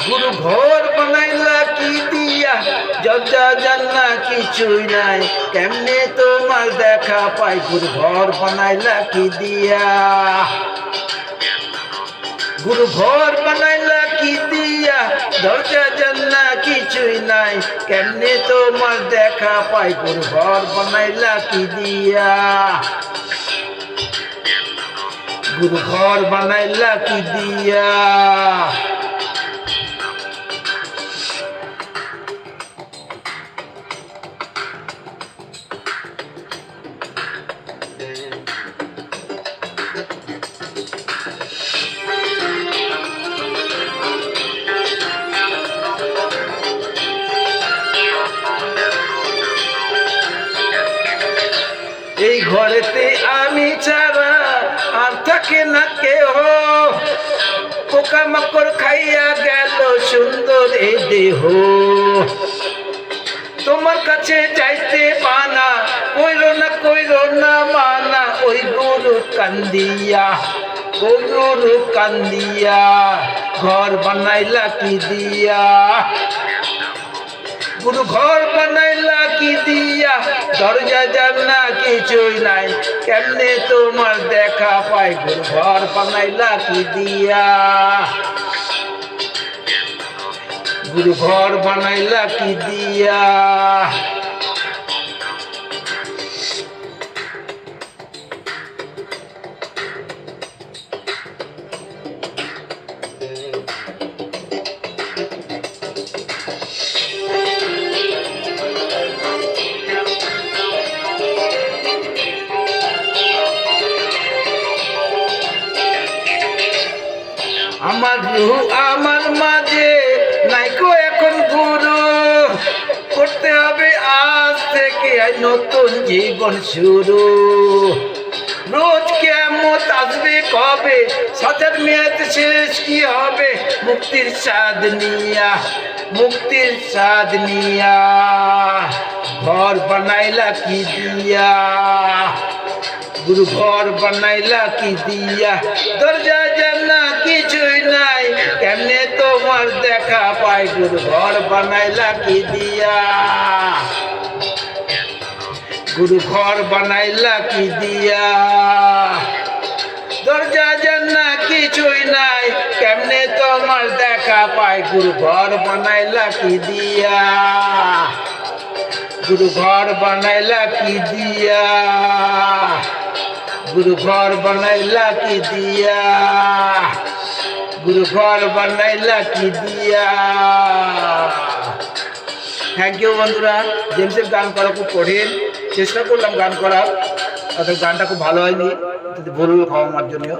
গুরু ঘর বানাইলা কি দিয়া, জজ্জা জান্না কিছুই নাই, কেমনে তোমার দেখা পাই? গুরু ঘর বানাইলা কি দিয়া, গুরু ঘর বানাইলা কি দিয়া, দরজা জান্না কিছুই নাই, কেমনে তোমার দেখা পাই? গুরু ঘর বানাইলা কি দিয়া, গুরু ঘর বানাইলা কি দিয়া। এই ঘরেতে আমি ছাড়া আর থাকে না কেহ, পোকামাকড় খাইয়া গেল সুন্দর এই দেহ। তোমার কাছে যাইতে পানা, কইরো না মানা, ওই গুরু কান্দিয়া, ওই গুরু কান্দিয়া, ঘর বানাইলা কি দিয়া, গুরু ঘর বানাইলা কি দিয়া, দরজা জানলা কিছুই নাই, কেমনে তোমার দেখা পাই? গুরু ঘর বানাইলা কি দিয়া, গুরু ঘর বানাইলা কি দিয়া। আমার রূহ আমার মাঝে নাইকো এখন গুরু, করতে হবে আজ থেকে নতুন জীবন শুরু। রোজ কিয়ামত আসবে কবে, সাজার মেয়াদ শেষ কি হবে? মুক্তির স্বাদ নিয়া, মুক্তির স্বাদ নিয়া, ঘর বানাইলা কি দিয়া, গুরু ঘর বানাইলা কি দিয়া, দরজা জানলা কিছুই নাই, কেমনে তোমার দেখা পাই? গুরু ঘর বানাইলা কি দিয়া, গুরু ঘর বানাইলা কি দিয়া, দরজা জানলা কিছুই নাই, কেমনে তোমার দেখা পাই? গুরু ঘর বানাইলা কি দিয়া, গুরু ঘর বানাইলা কি দিয়া, গুরু ঘর বানাইলা কি দিয়া, গুরু ঘর বানাইলা কি দিয়া। থ্যাংক ইউ বন্ধুরা। জেমসের গান করা খুব কঠিন, চেষ্টা করলাম গান করার, অর্থাৎ গানটা খুব ভালো হয়নি, ভুল হওয়ার জন্য।